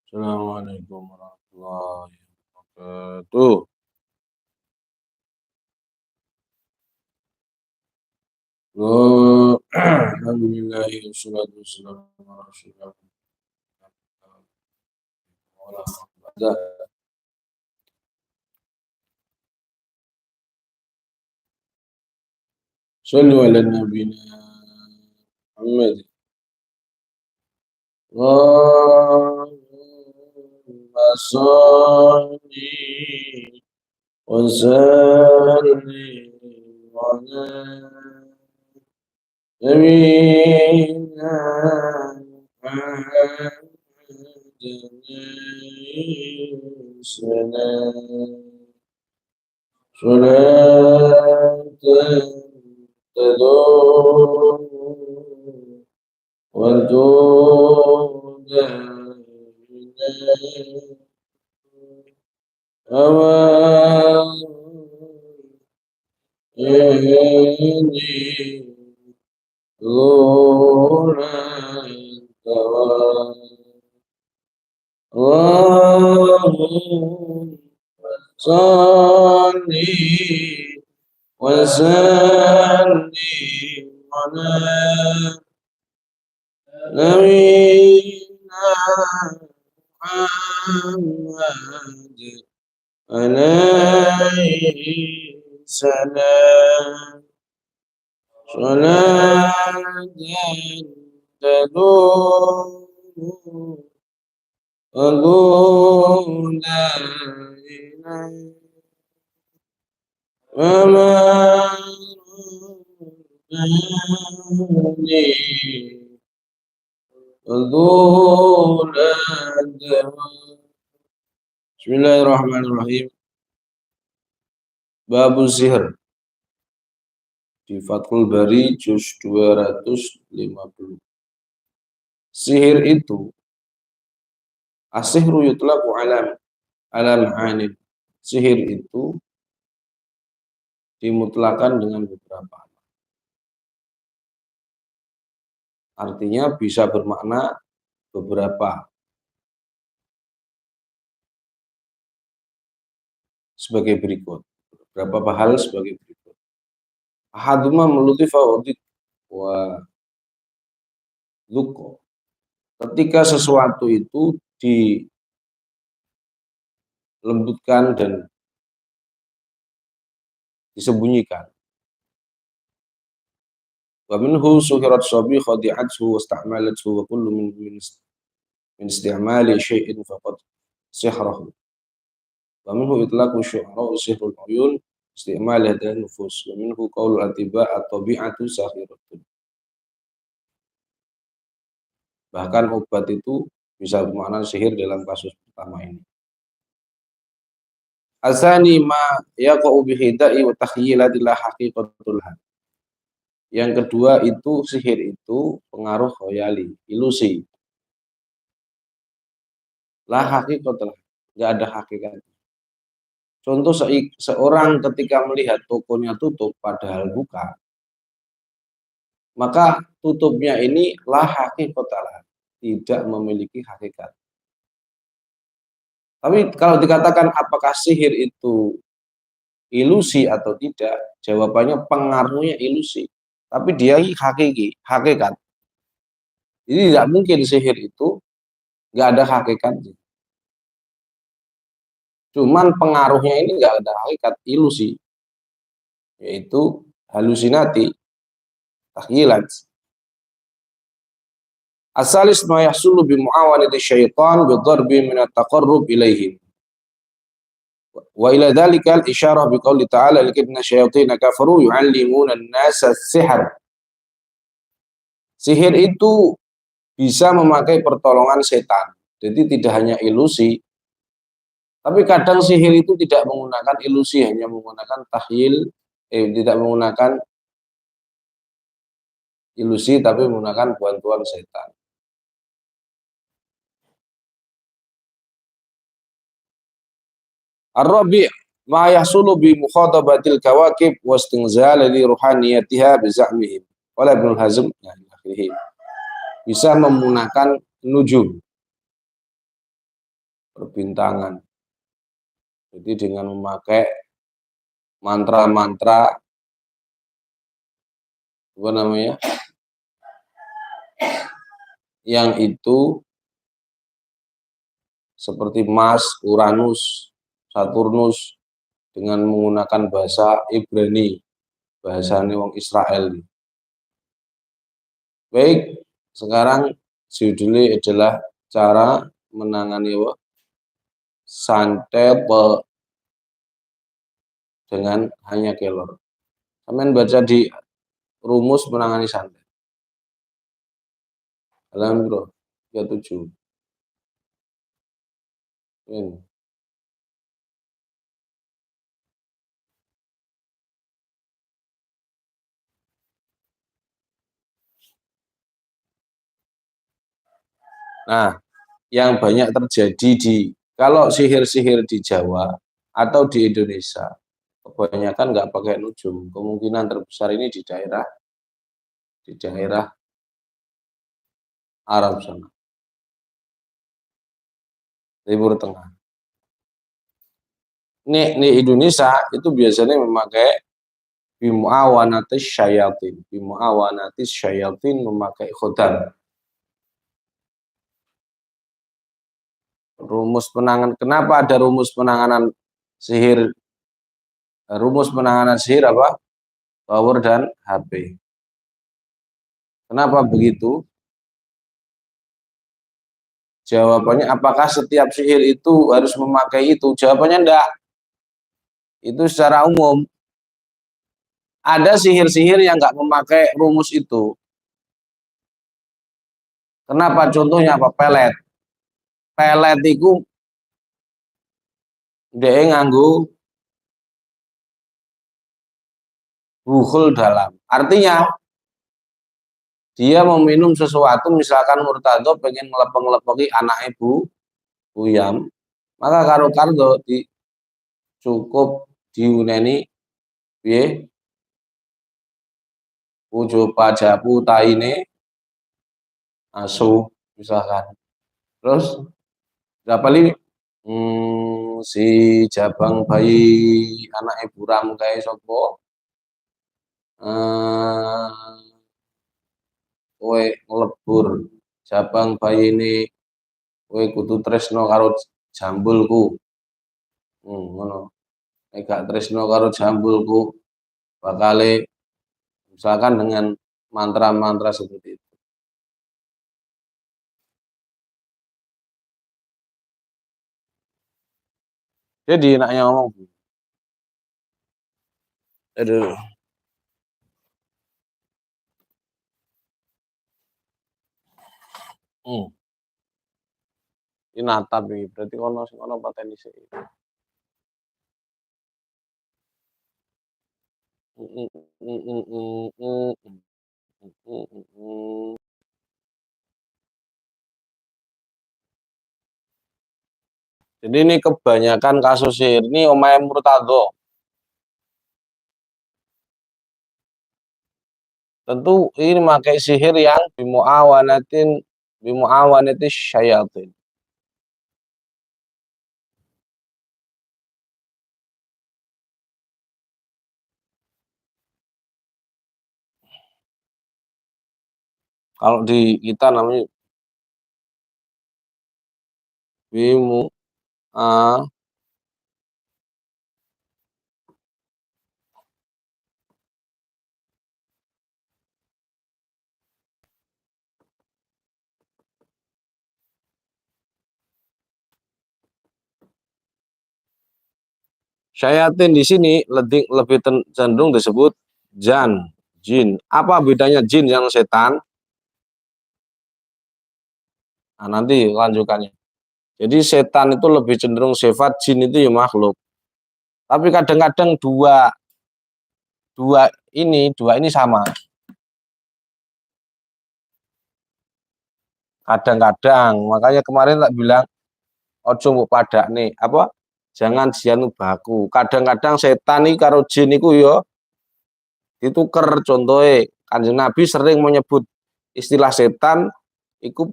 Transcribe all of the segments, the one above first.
Assalamualaikum warahmatullahi wabarakatuh. Alhamdulillah wassalatu wassalamu ala rasulillah. Sallu ala nabiyina Muhammad. Allahumma salli wa sallim ala nabiyyina Muhammad. صلاة تدوم وتودع أواني دون الدوام اللهم صل وسلم على نبينا محمد عليه السلام صلاة تدوم وطول إليه وما ربني وطول الدوام. Bismillahirrahmanirrahim. Babu sihir di Fathul Bari juz 250. Sihir itu as-sihru yutlaqu ala ma'anin. Sihir itu dimutlakan dengan beberapa artinya bisa bermakna beberapa sebagai berikut. Beberapa hal sebagai berikut. Ahaduma melutifa wa luko. Ketika sesuatu itu dilembutkan dan disembunyikan. Wa minhu suhirat sabi khadi'athu wasta'malathu wa kullu min isti'mali syai'in faqad sihrahu. Wa minhu itlaqu syu'ara sihrul uyun isti'mal hadan nufus. Wa minhu qaulul atiba at-tabi'atu sahiratun. Bahkan obat itu bisa bermakna sihir dalam kasus pertama ini. Asani ma yaqa'u bihida'i wa takhyilati la haqiqatul hal. Yang kedua itu sihir itu pengaruh khayali, ilusi. La haqiqatul, enggak ada hakikat. Contoh seorang ketika melihat tokonya tutup padahal buka, maka tutupnya ini la haqiqatul, tidak memiliki hakikat. Tapi kalau dikatakan apakah sihir itu ilusi atau tidak, jawabannya pengaruhnya ilusi. Tapi dia hakikat. Jadi tidak mungkin sihir itu nggak ada hakikatnya. Cuman pengaruhnya ini nggak ada hakikat, ilusi. Yaitu halusinati, takhyilat. Asalis ma yahsulu bi muawanati syaitan bi dharbi min at-taqarrub ilaihim. Wa ila dzalika al-isyarah bi qouli ta'ala lakinna syayatin kafaru yu'allimuna an-nasa as-sihr. Sihir itu bisa memakai pertolongan setan. Jadi tidak hanya ilusi, tapi kadang sihir itu tidak menggunakan ilusi, hanya menggunakan takhyil, tidak menggunakan ilusi tapi menggunakan bantuan setan. Ar-rabi' ma yahsulu bi mukhatabatil kawakib wa istinzal li ruhaniyatiha bi za'mihim. Wala Ibnu Hazm bisa menggunakan nujum. perbintangan. Jadi dengan memakai mantra-mantra apa namanya, yang itu seperti Mars, Uranus, Saturnus dengan menggunakan bahasa Ibrani, bahasanya wong Israel. Baik, sekarang judulnya adalah cara menangani santet dengan hanya kelor. Kalian baca di rumus menangani santet. Halaman bro, 37. Ini. Nah, yang banyak terjadi kalau sihir-sihir di Jawa atau di Indonesia, kebanyakan nggak pakai nujum. Kemungkinan terbesar ini di daerah Arab sana, Timur Tengah. Ini Indonesia itu biasanya memakai bimuawanatis syayatin memakai khodan. Rumus penanganan, kenapa ada rumus penanganan sihir? Rumus penanganan sihir apa? Power dan HP. Kenapa begitu? Jawabannya, apakah setiap sihir itu harus memakai itu? Jawabannya enggak. Itu secara umum. Ada sihir-sihir yang enggak memakai rumus itu. Kenapa? Contohnya apa? Pelet. Pelet itu dia nganggu bukhul dalam. Artinya dia meminum sesuatu, misalkan Murtado pengen ngelepeng-lepengi anak ibu Buyam, maka karo kardo cukup diuneni piye ujo pajapu taine asu misalkan. Terus berapa li si jabang bayi anak ibu ram kae sapa kowe nglebur jabang bayi ini kowe kudu tresno karo jambulku. Ngono. Nek gak tresno karo jambulku bakale misalkan dengan mantra-mantra seperti itu. Jadi enaknya ngomong. Aduh. Ini natap iki, berarti kono sing ono pateni sik. Jadi ini kebanyakan kasus sihir ini omahe Murtado. Tentu ini memakai sihir yang bimuawanatis syayatin. Kalau di kita namanya bimu syayatin di sini lebih cenderung disebut jin. Apa bedanya jin yang setan? Nah, nanti lanjutannya. Jadi setan itu lebih cenderung sifat, jin itu ya makhluk. Tapi kadang-kadang dua ini sama. Kadang-kadang, makanya kemarin tak bilang ojo mbok padakne apa? Jangan jianu baku. Kadang-kadang setan iki karo jin iku ya dituker. Contohnya Kanjeng Nabi sering menyebut istilah setan iku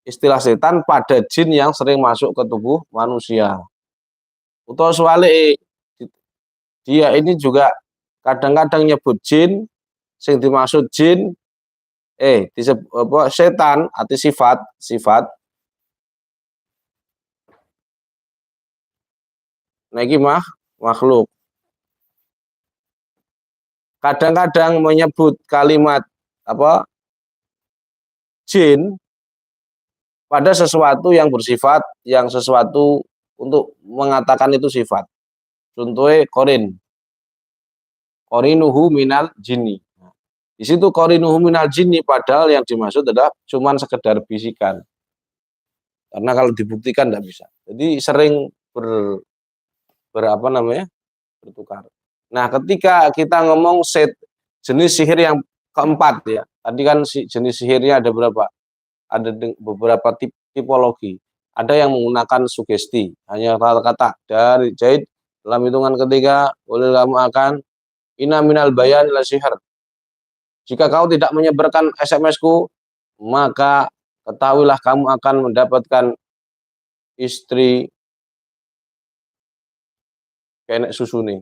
istilah setan pada jin yang sering masuk ke tubuh manusia. Utawa suwale dia ini juga kadang-kadang nyebut jin sing dimaksud jin disebut apa setan arti sifat niki makhluk. Kadang-kadang menyebut kalimat apa jin pada sesuatu yang bersifat, yang sesuatu untuk mengatakan itu sifat. Contohnya qorinuhu minal jinni. Di situ qorinuhu minal jinni padahal yang dimaksud adalah cuman sekedar bisikan. Karena kalau dibuktikan tidak bisa. Jadi sering berapa namanya? Bertukar. Nah, ketika kita ngomong jenis sihir yang keempat ya. Tadi kan jenis sihirnya ada berapa? Ada beberapa tipologi. Ada yang menggunakan sugesti, hanya kata-kata dari jahit dalam hitungan ketiga, boleh kamu akan ina minal bayan ila sihir. Jika kau tidak menyebarkan SMS-ku, maka ketahuilah kamu akan mendapatkan istri kayak susu nih,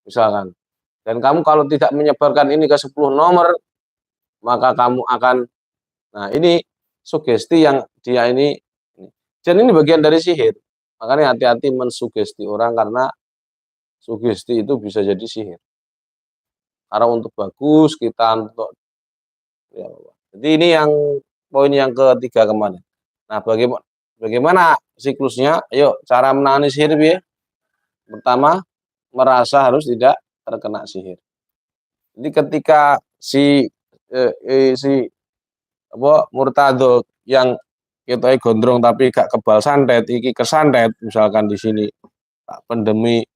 misalkan. Dan kamu kalau tidak menyebarkan ini ke 10 nomor, maka kamu akan, nah ini sugesti yang dia ini, dan ini bagian dari sihir. Makanya hati-hati mensugesti orang karena sugesti itu bisa jadi sihir. Karena untuk bagus kita untuk ya, jadi ini yang poin yang ketiga kemarin. Nah, bagaimana siklusnya? Ayo, cara menangani sihir ya. Pertama, merasa harus tidak terkena sihir. Jadi ketika si murtado yang kita gondrong tapi gak kebal santet, iki kesantet misalkan di sini pandemi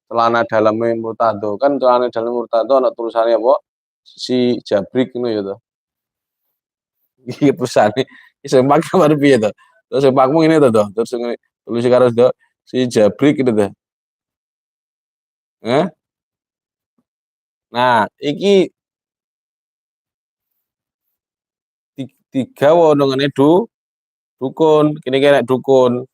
celana dalamnya murtado kan celana dalam murtado ada tulisannya si jabrik itu ya tuh. Iya tulisannya sempak kamar piye to. Terus sempakmu ini tuh. Terus tulis karo si jabrik itu tuh. Nah, iki digawa ndongane dukun, kene nek dukun.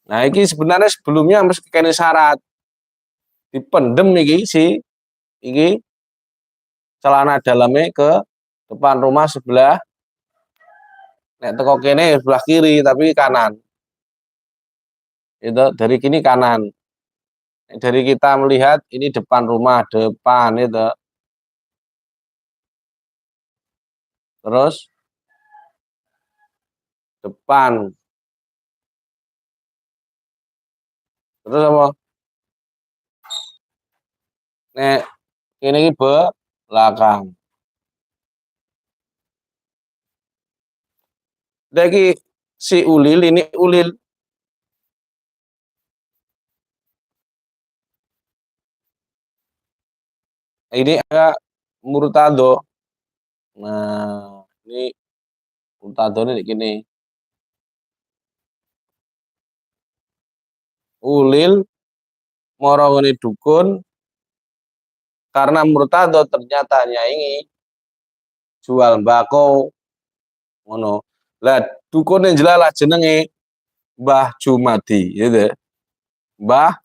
Nah, iki sebenarnya sebelumnya mesti kene syarat dipendem iki celana dalamnya ke depan rumah sebelah nek teko kene sebelah kiri tapi kanan. Itu dari kini kanan. Dari kita melihat ini depan rumah, depan itu. Terus depan. Terus apa? Nek ini belakang. Dari si ulil ini ulil. Ini ada murtado. Nah, ini murtado ini gini. Ulil morongoni dukun karena murtado ternyata nyaingi jual mbako ngono. Lah dukun yang jelalah jenenge Mbah Jumadi gitu. Mbah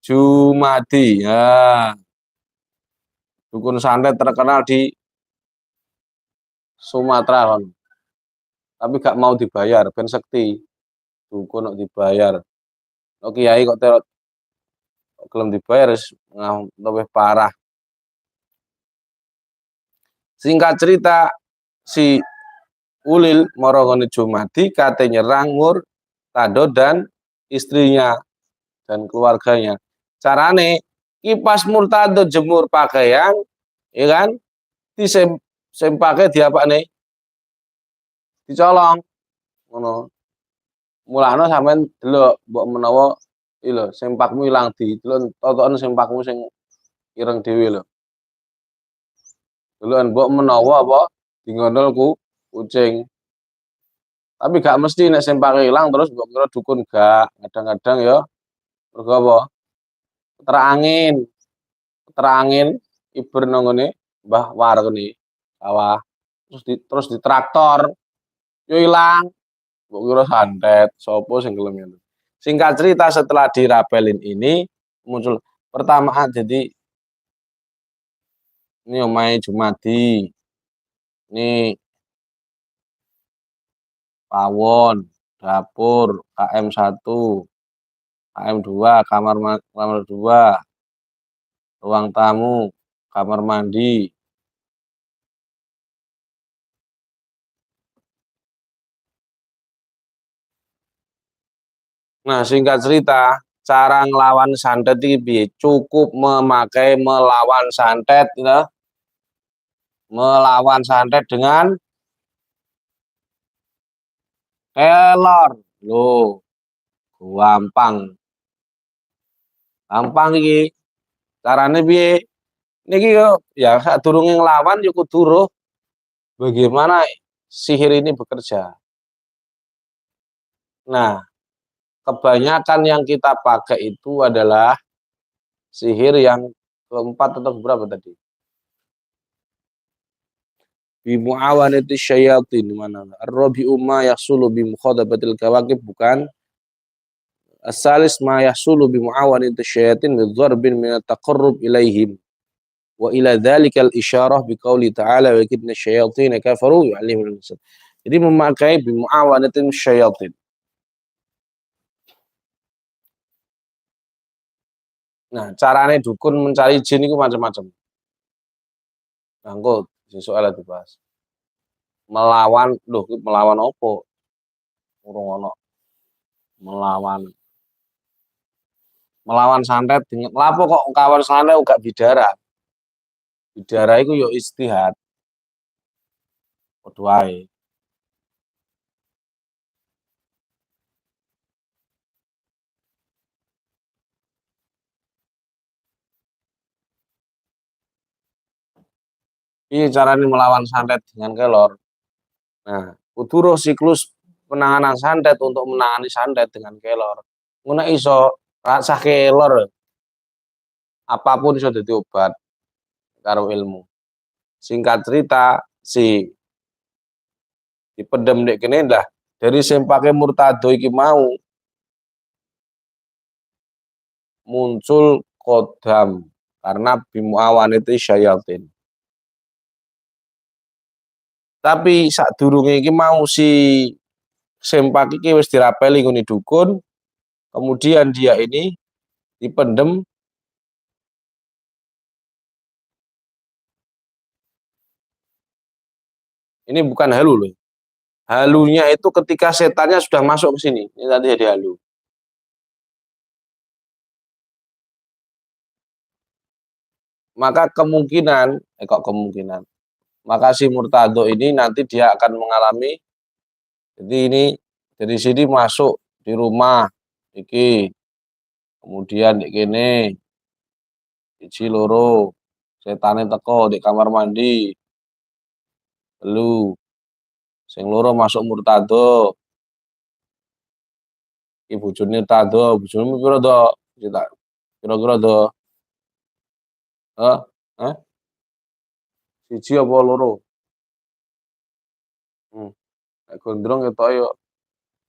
Jumadi. Ya. Dukun santet terkenal di Sumatera kan. Tapi gak mau dibayar, ben sekti. Dukun kok dibayar. Kiai kok gelem dibayar lebih parah. Singkat cerita si Ulil morongoni Jumadi kate nyerang Murtado dan istrinya dan keluarganya. Carane kipas Murtado jemur pakaian, ya kan? Disempake diapakne? Dicolong. Ngono. Mulane sampean delok mbok menawa iki lho sempakmu ilang delok totoken sempakmu sing ireng dhewe lho. Deloken mbok menawa apa dingondol kucing. Tapi gak mesti nek sempake ilang terus mbok kira dukun gak. Kadang-kadang ya mergo apa? Terangin, terangin iber nang ngene Mbah War kene sawah. Terus di traktor yo ilang. Mbok kira santet, sapa sing gelem ngono. Singkat cerita setelah dirapelin ini muncul pertama jadi ini omahe Jumadi, ini pawon, dapur, KM1, KM2, kamar 2, ruang tamu, kamar mandi. Nah, singkat cerita, cara ngelawan santet iki piye? Cukup memakai melawan santet ya. Melawan santet dengan kelor. Loh, gampang. Gampang iki. Carane piye? Niki yo ya sadurunge nglawan yo kudu roh bagaimana sihir ini bekerja. Nah, kebanyakan yang kita pakai itu adalah sihir yang keempat atau berapa tadi? Bi muawanati syayatin mana? Ar-rabi'u ma yahsulu bi mukhadabatil kawakib bukan. As-salis ma yahsulu bi muawanati syayatin bi dharbin min at-taqarrub ilaihim. Wa ila dzalikal isyarah biqauli ta'ala wa kidna syayatin kafaru yu'allimuna an-nas. Jadi memakai bi muawanatin syayatin. Nah, carane dukun mencari jin itu macam-macam. Mangko soal dibahas. Melawan, loh melawan opo? Urung ono. Melawan. Melawan santet dengan lapo kok kawan santet uga bidara. Bidara iku yo istihad. Padha wae. Piye carane melawan santet dengan kelor? Nah, kudu siklus penanganan santet untuk menangani santet dengan kelor. Ngono iso rasah kelor. Apapun iso dadi obat karo ilmu. Singkat cerita si dipendem nek kene lah dari sempake murtado iki mau muncul kodam karena bimuawan itu syayatin. Tapi sadurunge iki mau si sempak iki wis dirapeli ngene dukun, kemudian dia ini dipendem. Ini bukan halu loh. Halunya itu ketika setannya sudah masuk ke sini. Ini tadi jadi halu. Maka kemungkinan, maka si murtado ini nanti dia akan mengalami, jadi ini dari sini masuk di rumah, iki, kemudian di kene, iji loro, setane teko di kamar mandi, lu, sing loro masuk murtado, ibu bojone tado, bojone pira to? Kira-kira to? Hah? Hah? Siji apa loro? Nek gondrong ketoke yo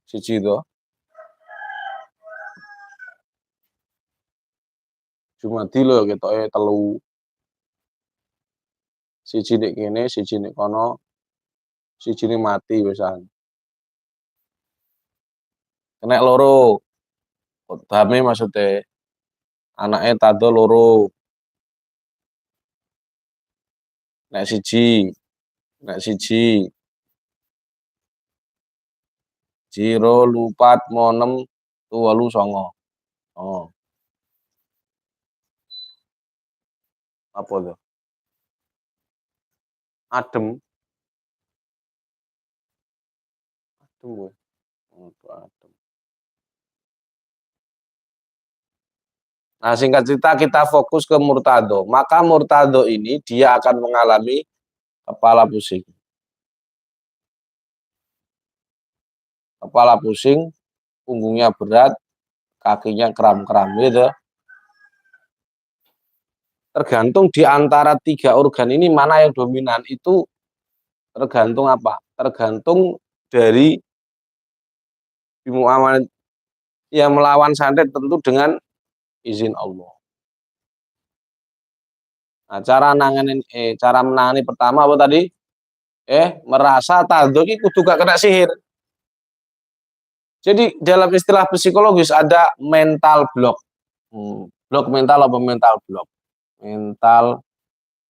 siji to. Jumadi lho ketoke telu. Siji nek kene, siji nek kono, sijine mati wisan. Kenek loro. Kodame maksude anake tado loro. Nek siji, nek siji, jiro lupat monem tuwelu songo. Oh, apa to? Adem. Adem kowe. Oh, adem. Nah, singkat cerita kita fokus ke murtado. Maka murtado ini dia akan mengalami kepala pusing. kepala pusing, punggungnya berat, kakinya kram-kram gitu. Tergantung di antara 3 organ ini mana yang dominan, itu tergantung apa? Tergantung dari bimuamalah yang melawan santet tentu dengan izin Allah. Nah, cara menangani pertama apa tadi? Merasa tado iki kudu gak kena sihir. Jadi dalam istilah psikologis ada mental block. Block mental apa mental block? Mental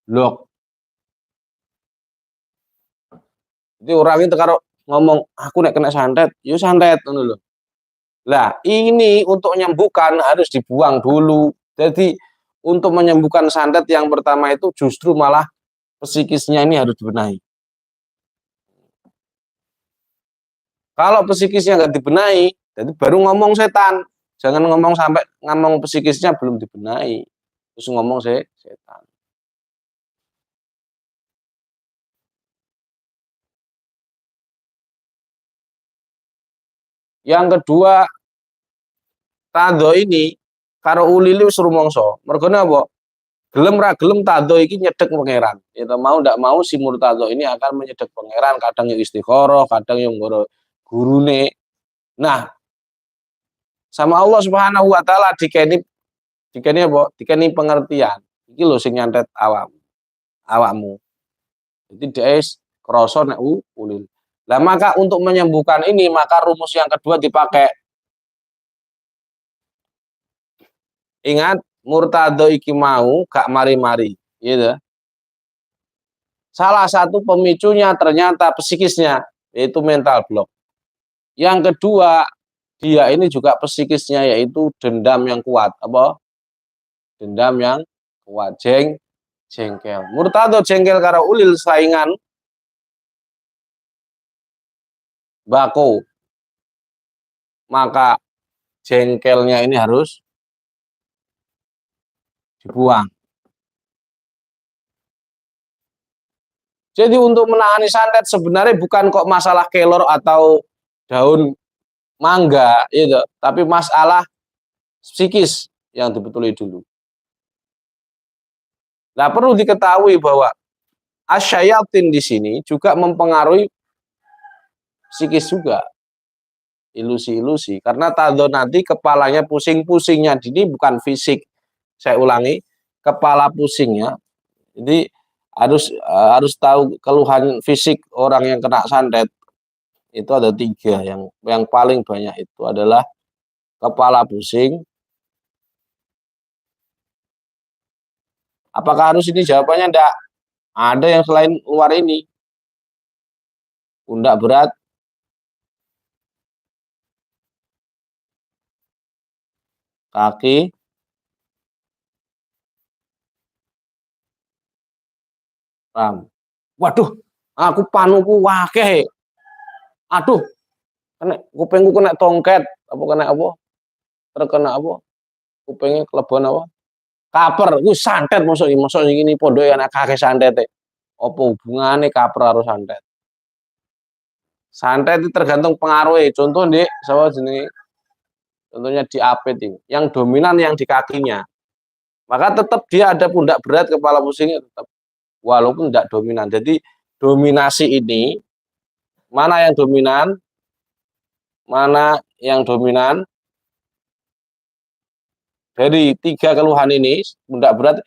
block. Jadi orang itu kalau ngomong aku nek kena santet, yo santet ngono lho. Lah, ini untuk menyembuhkan harus dibuang dulu. Jadi untuk menyembuhkan santet yang pertama itu justru malah psikisnya ini harus dibenahi. Kalau psikisnya nggak dibenahi, jadi baru ngomong setan. Jangan ngomong psikisnya belum dibenahi. Terus ngomong setan. Yang kedua, tado ini karo ulili wis rumangsa. Mergo napa? Gelem ra gelem tado iki nyedek pangeran. Ya mau ndak mau si murtado ini akan menyedek pangeran, kadang yang istikharah, kadang yang ngoro gurune. Nah, sama Allah Subhanahu wa taala dikeni apa? Dikeni pengertian. Iki lho sing nyantet awakmu. Jadi dia krasa nek ulil. Lah maka untuk menyembuhkan ini maka rumus yang kedua dipakai. Ingat murtado iki mau gak mari-mari, gitu. Salah satu pemicunya ternyata psikisnya, yaitu mental block. Yang kedua, dia ini juga psikisnya yaitu dendam yang kuat, apa? Dendam yang kuat, jengkel. Murtado jengkel karo ulil saingan bako. Maka jengkelnya ini harus dibuang. Jadi untuk menangani santet sebenarnya bukan kok masalah kelor atau daun mangga, gitu, tapi masalah psikis yang dibetuli dulu. Nah, perlu diketahui bahwa asyayatin di sini juga mempengaruhi psikis juga, ilusi-ilusi. Karena tado nanti kepalanya pusing-pusingnya ini bukan fisik. Saya ulangi, kepala pusingnya. Jadi harus tahu keluhan fisik orang yang kena santet itu ada 3. Yang paling banyak itu adalah kepala pusing. Apakah harus ini? Jawabannya enggak. Ada yang selain luar ini. Pundak berat, kaki kram. Waduh, aku panuku wakeh. Aduh, kena kupingku kena tongket, apa kena apa? Terkena apa? Kupingnya kelebon apa? Kaper, ku santet masuk ini pondok anak kakek santet. Apa hubungannya kaper harus santet? Santet itu tergantung pengaruhnya. Contoh di sama jenis, contohnya di apet ini, yang dominan yang di kakinya. Maka tetap dia ada pundak berat, kepala pusingnya tetap, walaupun tidak dominan. Jadi dominasi ini mana yang dominan? Mana yang dominan? Dari 3 keluhan ini, pundak berat,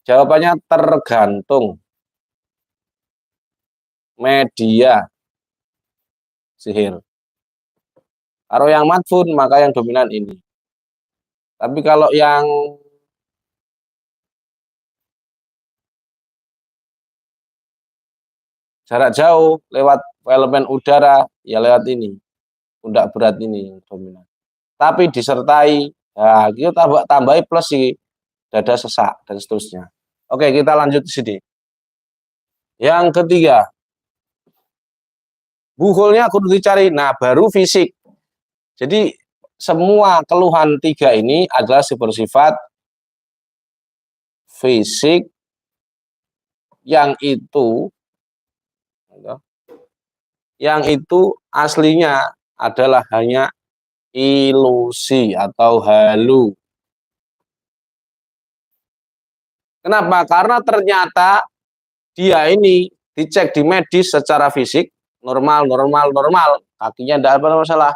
jawabannya tergantung media sihir. Kalau yang madfun, maka yang dominan ini. Tapi kalau yang jarak jauh, lewat elemen udara, ya lewat ini. Pundak berat ini yang dominan. Tapi disertai, ya kita tambahi plus sih, dada sesak, dan seterusnya. Oke, kita lanjut di sini. Yang ketiga, bukulnya kudu dicari. Nah, baru fisik. Jadi semua keluhan 3 ini adalah bersifat fisik yang itu aslinya adalah hanya ilusi atau halu. Kenapa? Karena ternyata dia ini dicek di medis secara fisik normal, kakinya tidak ada masalah.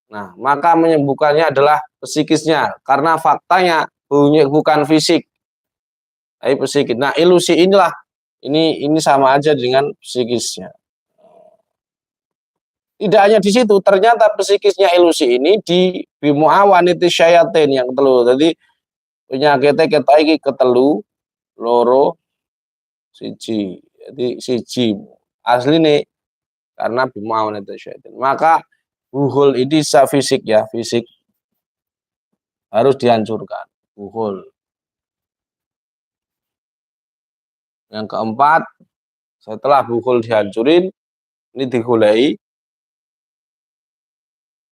Nah, maka menyembuhkannya adalah psikisnya, karena faktanya bukan fisik, tapi psikis. Nah, ilusi inilah ini sama aja dengan psikisnya. Tidak hanya di situ, ternyata psikisnya ilusi ini di bimuawaniti syayatin yang telu. Jadi penyakitnya kita iki ketelu, loro, siji. Jadi siji asli nih karena bimuawaniti syayatin. Maka buhul ini fisik ya, fisik harus dihancurkan. Buhul. Yang keempat, setelah buhul dihancurin, ini digulai,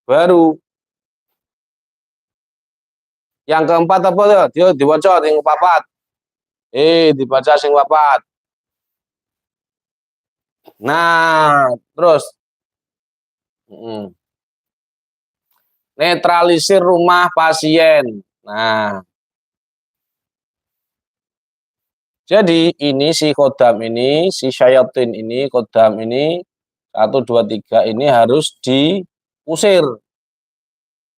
baru yang keempat apa tuh? Dia dibaca sing papat. Dibaca sing papat. Nah, terus netralisir rumah pasien. Nah, jadi ini si kodam ini, si syayatin ini, kodam ini 1, 2, 3 ini harus diusir.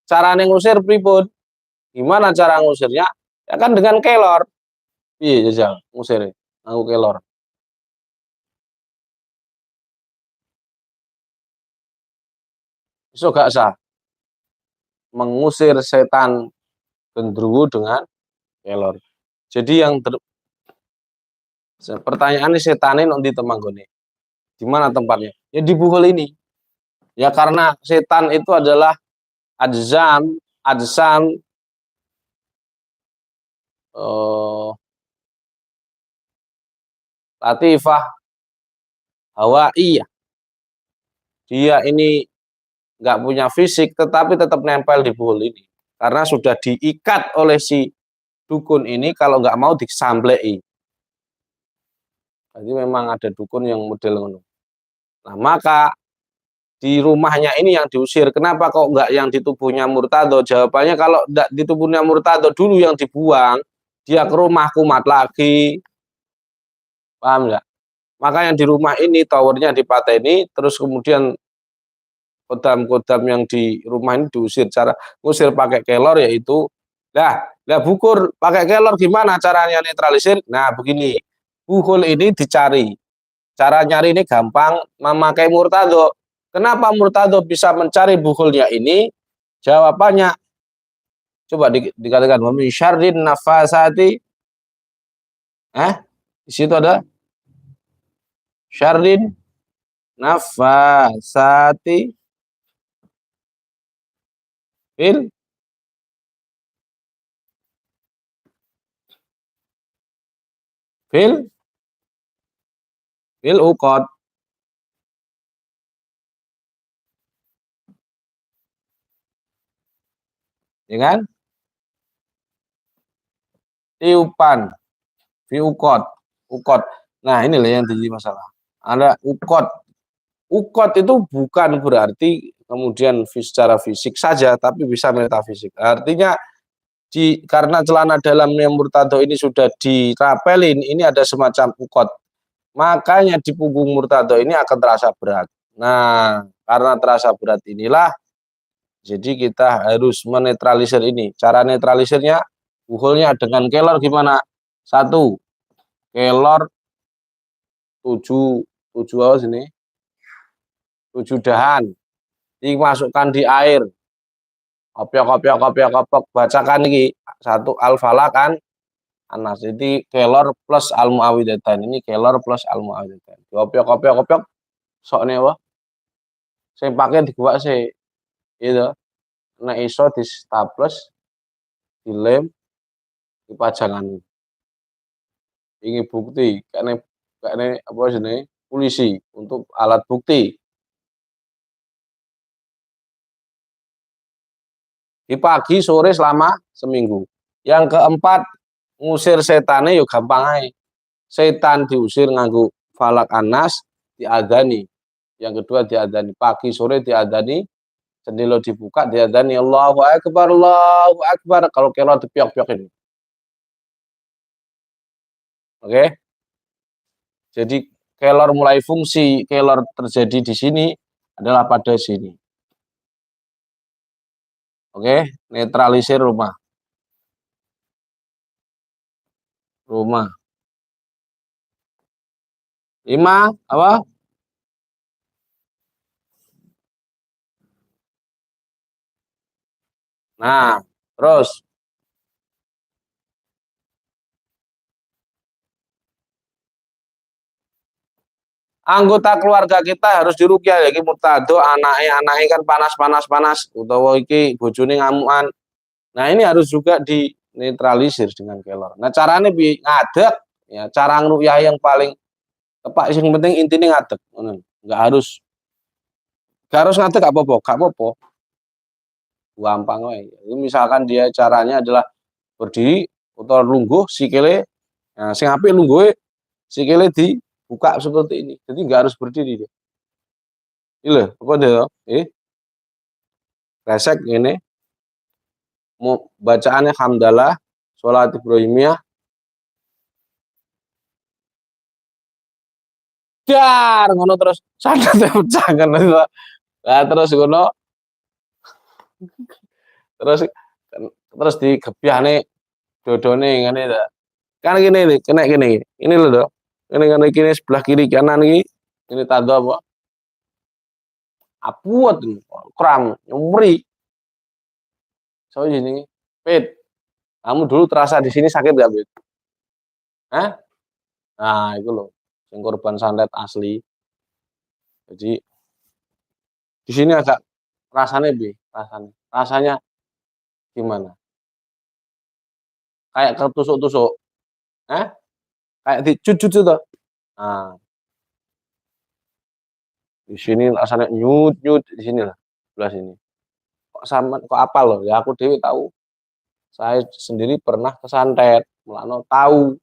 Cara ngusir pripun? Gimana cara ngusirnya? Ya kan dengan kelor. Iya, jajal ngusir nganggo kelor. Iso gak sah mengusir setan gendruwo dengan kelor. Jadi yang pertanyaan ini setan ini nanti temanggone. Di mana tempatnya? Ya di buhul ini. Ya karena setan itu adalah ajsam latifah hawaiyah. Dia ini nggak punya fisik tetapi tetap nempel di buhul ini. Karena sudah diikat oleh si dukun ini kalau nggak mau disamblei. Jadi memang ada dukun yang model ngono. Nah, maka di rumahnya ini yang diusir. Kenapa kok nggak yang di tubuhnya Murtado? Jawabannya kalau nggak di tubuhnya Murtado dulu yang dibuang, dia ke rumah kumat lagi. Paham nggak? Maka yang di rumah ini towernya dipateni, terus kemudian kodam-kodam yang di rumah ini diusir. Cara ngusir pakai kelor yaitu, lah bukur pakai kelor gimana caranya netralisir? Nah begini, buhul ini dicari. Cara nyari ini gampang, memakai Murtado. Kenapa Murtado bisa mencari buhulnya ini? Jawabannya, coba dikatakan, min syarrin nafasati. Di situ ada syarrin nafasati fil uqad. Ya kan? Tiupan fi uqad. Nah, inilah yang jadi masalah. Ada uqad. Uqad itu bukan berarti kemudian secara fisik saja, tapi bisa metafisik. Artinya karena celana dalamnya Murtado ini sudah dirapelin, ini ada semacam uqad. Makanya di punggung Murtado ini akan terasa berat. Nah, karena terasa berat inilah jadi kita harus menetralisir ini. Cara netralisirnya, buhulnya dengan kelor gimana? 1, kelor 7 apa sini? 7 dahan. Dimasukkan di air. Kopiok. Bacakan ini 1 al-falaq kan Anas. Jadi kelor plus al-muawwidzatain. Ini kelor plus al-muawwidzatain. Kopiok. Sokne apa? Sing pakai dibuat sih. Itu. Nek iso di staples, dilem, dipajangan. Ini bukti, karena apa sini polisi untuk alat bukti. Di pagi sore selama seminggu. Yang keempat, ngusir setane yuk gampang aja. Setan diusir nganggo falak anas diadani. Yang kedua diadani pagi sore diadani, jendela dibuka diadani Allahu Akbar Allahu Akbar kalau kelor dipiok-piok ini. Oke. Jadi kelor mulai fungsi, kelor terjadi di sini adalah pada sini. Oke, netralisir rumah. Rumah. 5 apa? Nah, terus anggota keluarga kita harus dirukyah ya iki murtado anake kan panas utawa iki bojone ngamukan. Nah, ini harus juga dinetralisir dengan kelor. Nah, caranya ngadeg ya, cara ngrukyah yang paling tepat yang penting intinya ngadeg ngono. Enggak harus ngadeg gak apa-apa. Gampang wae. Misalkan dia caranya adalah berdiri utawa lungguh sikile. Nah, sing apik lungguhe sikile dibuka seperti ini. Jadi enggak harus berdiri dia. Iki lho, apa dia? Resek ngene. Mau bacaannya hamdalah, sholat Ibrahimiyah, dar ngono terus sanate pecah kan. Nah, terus ngono terus terus digebyahne dodone ngene ta. Kan gini nih, kena gini. Ini loh, Dok. Ini sebelah kiri kanan iki. Ini tanda apa? Apuat kram, nyumri. Soalnya ini, Pit. Kamu dulu terasa di sini sakit gak, Pit? Hah? Nah, itu loh. Yang korban santet asli. Jadi di sini agak rasanya rasanya gimana? Kayak ketusuk-tusuk. Hah? Kayak dicucut tuh. Nah, di sini rasanya nyut di sini lah, sebelah sini. Kok apa loh? Ya aku dewi tahu. Saya sendiri pernah kesantet, mulano tahu.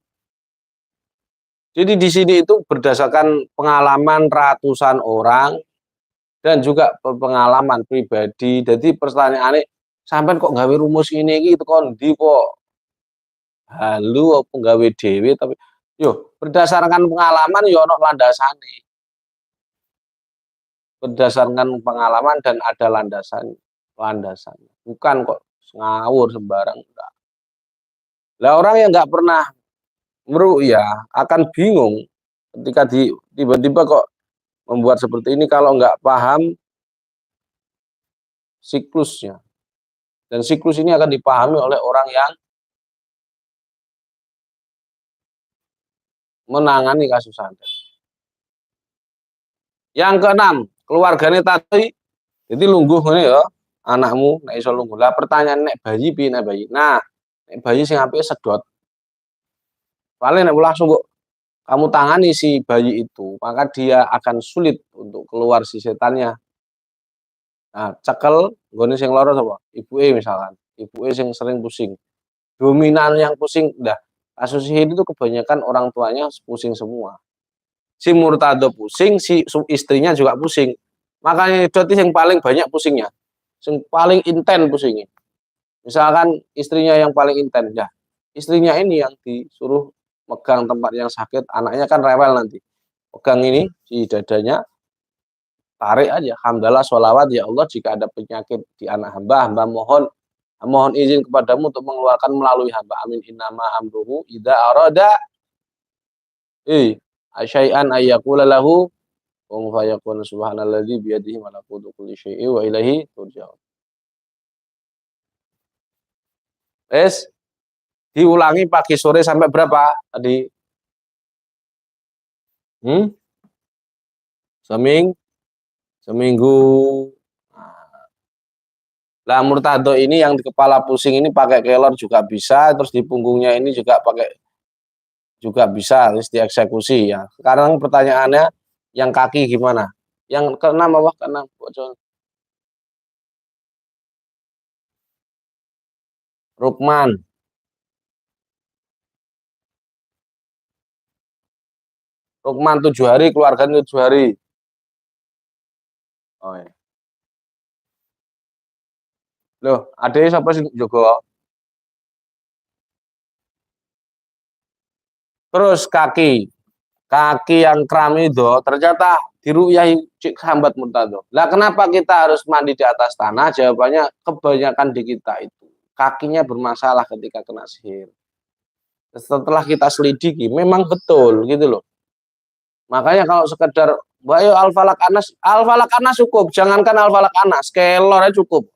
Jadi di sini itu berdasarkan pengalaman ratusan orang dan juga pengalaman pribadi. Jadi pertanyaannya, sampai kok gawe rumus ini gitu kondi kok halu apa gawe dewe tapi yo berdasarkan pengalaman yo ono landasane. Berdasarkan pengalaman dan ada landasan. Bukan kok ngawur sembarang enggak. Lah orang yang nggak pernah ya akan bingung ketika tiba-tiba kok membuat seperti ini kalau nggak paham siklusnya. Dan siklus ini akan dipahami oleh orang yang menangani kasus santet. Yang keenam, keluarganya tadi jadi lungguh ini ya anakmu nek iso lungguh. Lah pertanyaan nek bayi piye nek bayi. Nah, nek bayi sing apike sedot. Paling nek langsung kok kamu tangani si bayi itu, maka dia akan sulit untuk keluar si setannya. Nah, cekel nggone sing lara sapa? Ibuke misalkan. Ibuke sing sering pusing. Dominan yang pusing dah. Kasus ini tuh kebanyakan orang tuanya pusing semua. Si murtado pusing, si istrinya juga pusing. Makanya itu yang paling banyak pusingnya. Yang paling intens pusingnya. Misalkan istrinya yang paling intens, ya. Istrinya ini yang disuruh megang tempat yang sakit, anaknya kan rewel nanti. Pegang ini di dadanya, tarik aja. Hamdalah sholawat ya Allah jika ada penyakit di anak hamba mohon izin kepadamu untuk mengeluarkan melalui hamba. Amin innama amruhu idza arada asyai'an ayyaqula lahu wa fayakun subhanalladzi biyadihi malakutu kulli syai'in wa ilaihi turja'un. Wes diulangi pagi sore sampai berapa tadi? Hmm? Seminggu. Lah murtado ini yang di kepala pusing ini pakai kelor juga bisa, terus di punggungnya ini juga pakai juga bisa, terus dieksekusi ya. Sekarang pertanyaannya yang kaki gimana? Yang keenam apa? Keenam. Rukman. Rukman 7 hari, keluarganya 7 hari. Oh ya. Loh, adek sapa sing Joko? Terus kaki yang kram itu ternyata diruyahi hambat murtado. Lah kenapa kita harus mandi di atas tanah? Jawabannya kebanyakan di kita itu kakinya bermasalah ketika kena sihir. Setelah kita selidiki, memang betul gitu loh. Makanya kalau sekedar Bayo Al-Falak Anas cukup, jangankan Al-Falak Anas, kelornya cukup.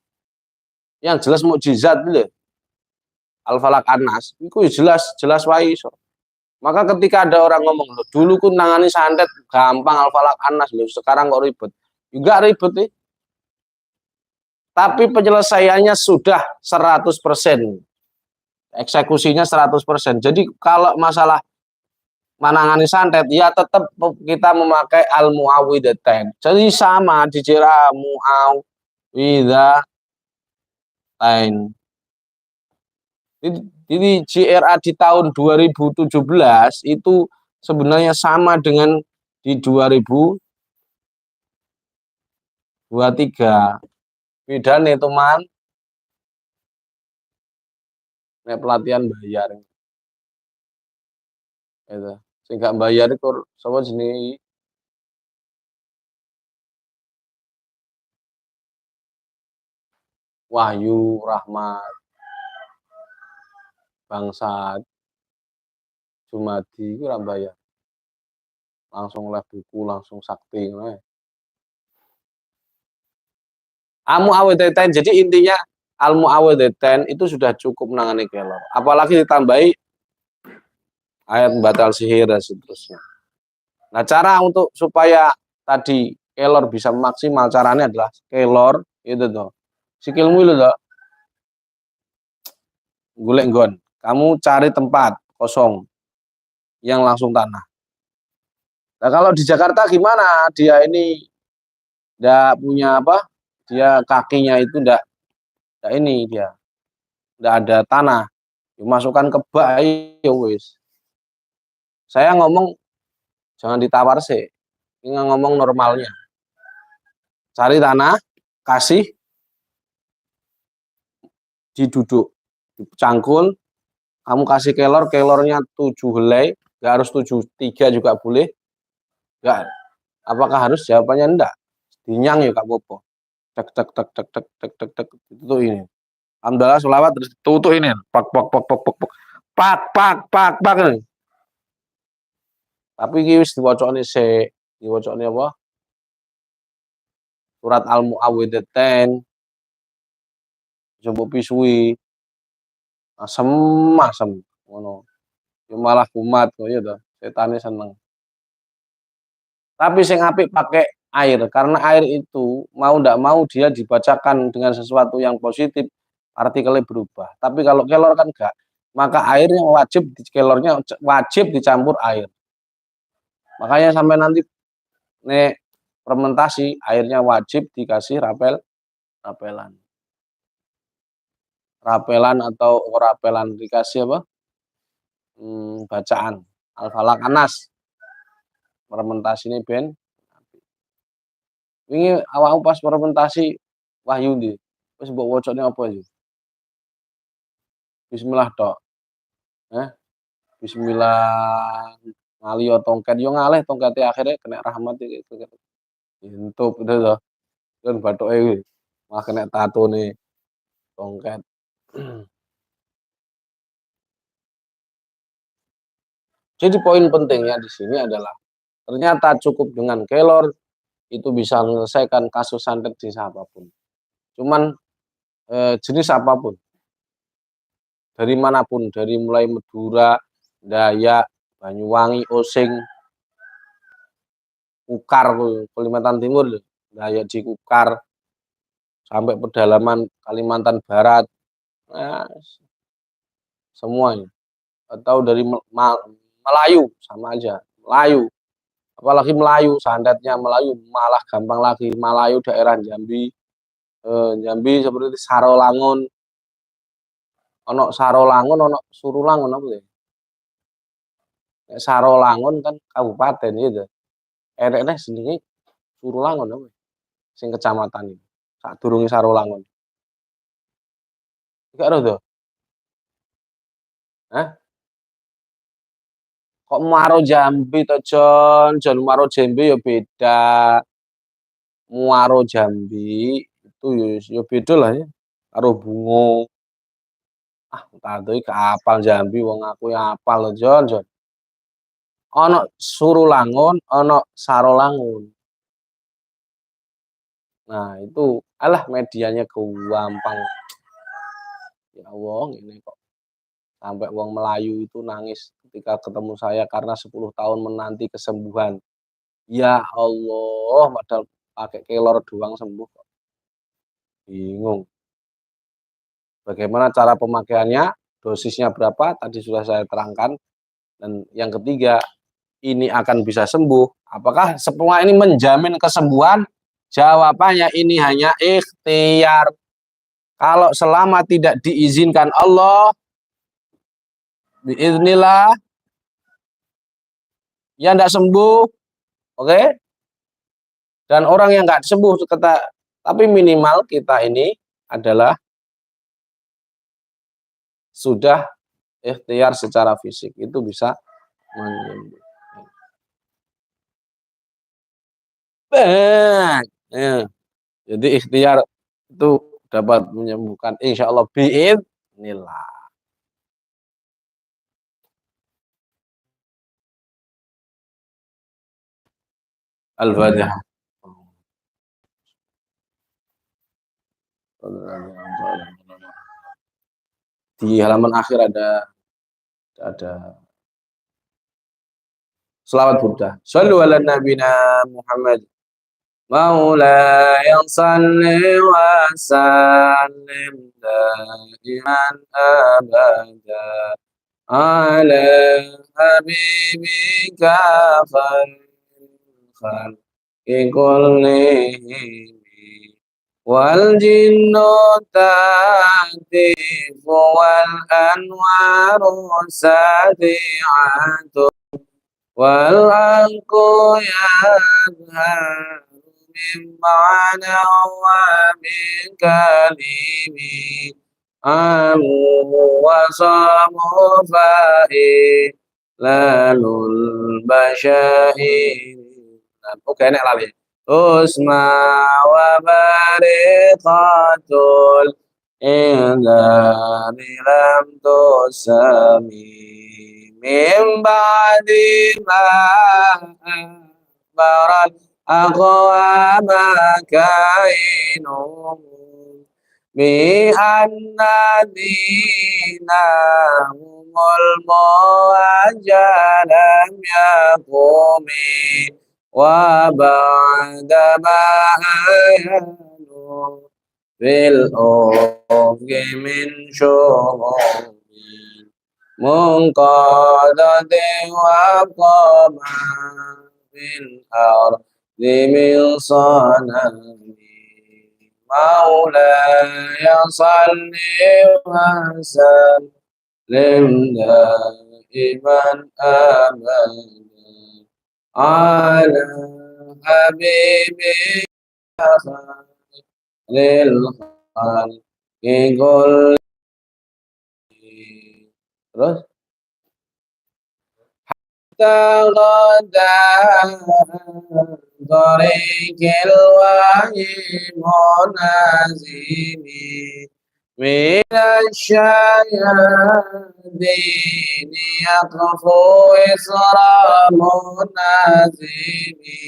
Yang jelas mukjizat gitu. Al-Falak Anas, itu jelas jelas wae iso. Maka ketika ada orang ngomong, loh, dulu ku nangani santet gampang Al-Falak Anas, loh, sekarang kok ribet. Juga ribet nih. Tapi penyelesaiannya sudah 100%. Eksekusinya 100%. Jadi kalau masalah menangani santet, ya tetap kita memakai al-muawwidatain. Jadi sama dicira muawwidatain. Jadi JRA di tahun 2017 itu sebenarnya sama dengan di 2023. Beda nih teman, nek pelatihan bayar. Itu. Sehingga bayar itu sama jenis Wahyu Rahmat Bangsat Jumadi itu bayar. Langsung oleh buku, langsung sakti. Al-muawwidatain. Jadi intinya al-muawwidatain itu sudah cukup menangani kelor. Apalagi ditambahi ayat batal sihir dan seterusnya. Nah, cara untuk supaya tadi kelor bisa maksimal caranya adalah kelor itu tuh. Sikilmu itu tuh. Golek nggon. Kamu cari tempat kosong yang langsung tanah. Nah, kalau di Jakarta gimana? Dia ini enggak punya apa? Dia kakinya itu enggak ini dia. Enggak ada tanah. Dimasukkan ke bak ya wis. Saya ngomong jangan ditawar sih. Ini ngomong normalnya. Cari tanah, kasih diduduk, dicangkul, kamu kasih kelor, kelornya 7 helai, enggak harus 7, 3 juga boleh. Enggak. Apakah harus? Jawabannya enggak. Dinyang ya Kak Popo. Tek tek tek tek tek tek tek tek itu ini. Alhamdulillah selawat terus tutup ini. Pak pak pak pak pak pak pak pak pak pak. Tapi iki wis diwacane sik, diwacane apa? Surat Al-Muawwidatain. Jempuk pisui. Asem ngono. Ya malah kumat kok ya to. Setane seneng. Tapi sing apik pakai air karena air itu mau ndak mau dia dibacakan dengan sesuatu yang positif artikelnya berubah. Tapi kalau kelor kan enggak. Maka airnya wajib kelornya wajib dicampur air. Makanya sampai nanti nek fermentasi airnya wajib dikasih rapelan. Rapelan atau rapelan dikasih apa? Bacaan Al-Falak Anas. Fermentasi ini ben wingi awakmu pas fermentasi wahyu ndi? Wis mbok wocone apa iki? Bismillah tok. Bismillah ngalio tongket yo ngalih tongkete akhirnya kena rahmat iki. Entuk itu to. Kan bathuke kuwi. Malah kena tatone tongket. Jadi poin pentingnya di sini adalah ternyata cukup dengan kelor itu bisa menyelesaikan kasus santet di siapapun. Cuman jenis apapun. Dari manapun, dari mulai Madura, Dayak, Banyuwangi, Osing, Kukar, Kalimantan Timur, Dayak di Kukar, sampai pedalaman Kalimantan Barat, nah, semuanya. Atau dari Melayu, sama aja, Melayu. Apalagi Melayu, santetnya Melayu malah gampang lagi. Melayu daerah Jambi, Jambi seperti Sarolangun, ono Sarolangun, ono Surulangun apa ya? Sarolangun kan kabupaten gitu. Enek jenenge Surulangun apa? sing kecamatan iki. Sadurunge Sarolangun. Gak ero to? Hah? Kok Muaro Jambi to, Jon? Jon Muaro Jambi ya beda. Muaro Jambi itu ya beda lah ya. Karo Bungo. Ah, tak iki gak apal Jambi wong aku ya apal lho, Jon, Jon. Ono Surulangun, ono Sarolangun. Nah, itu alah medianya gampang. Ya Allah, ini kok sampai wong Melayu itu nangis ketika ketemu saya karena 10 tahun menanti kesembuhan. Ya Allah, padahal pakai kelor doang sembuh kok. Bingung. Bagaimana cara pemakaiannya? Dosisnya berapa? Tadi sudah saya terangkan. Dan yang ketiga, ini akan bisa sembuh. Apakah semua ini menjamin kesembuhan? Jawabannya ini hanya ikhtiar. Kalau selama tidak diizinkan Allah, biiznillah, ya tidak sembuh, oke? Dan orang yang nggak sembuh, tapi minimal kita ini adalah sudah ikhtiar secara fisik, itu bisa menyembuhkan. Ya. Jadi ikhtiar itu dapat menyembuhkan, insya Allah biiznillah. Al-Fatihah. Di halaman akhir ada selawat Buddha. Shallu ala nabina Muhammad. Maulaya salli wa sallim daiman abada ala habibika khairil khalqi kullihim wal jinnu ta'tifu wal anwaru sadi'atu wal anqu yadhar min ma'na wa min kalimi amu wa samu fa'i lalul basyair. Oke, enak lali. Usma wa bariqatul inda bilam tusami min ba'di ma barat aqwama kainum bi anna dinahumul muwajjalam yaqumi wa ba'da ma'ayanu fil uqi min syuhumi munqadati wa qama fil ardi min sanami maulaya salli wa sallim daiman abada ala habibi khairil khalqi kullihim. Terus taghada tariqil wahyi munazimi minasyayadin yaqfu isra munazimi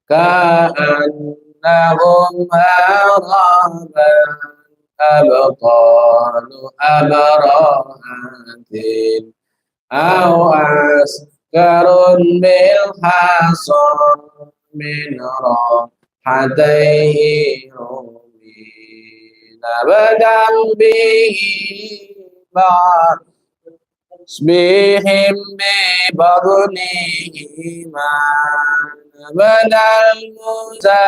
ka'annahum araban abtalu abrahatin aw askarun bil hasan min rahatayhi nabadang bihi ba'd Bismihim bi badnihi ma badal musabihi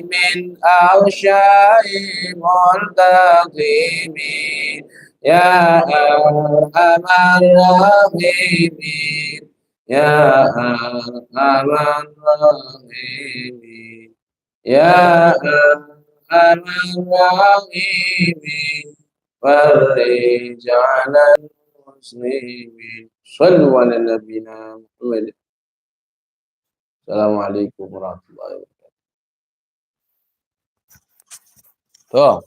min awsyai multaqimi ya arhamar rahimin ya arhamar rahimin, ya arhamar rahimin, farij 'alal muslimin. Shallu 'ala nabiyyina Muhammad. Assalamualaikum warahmatullahi wabarakatuh. Tuh.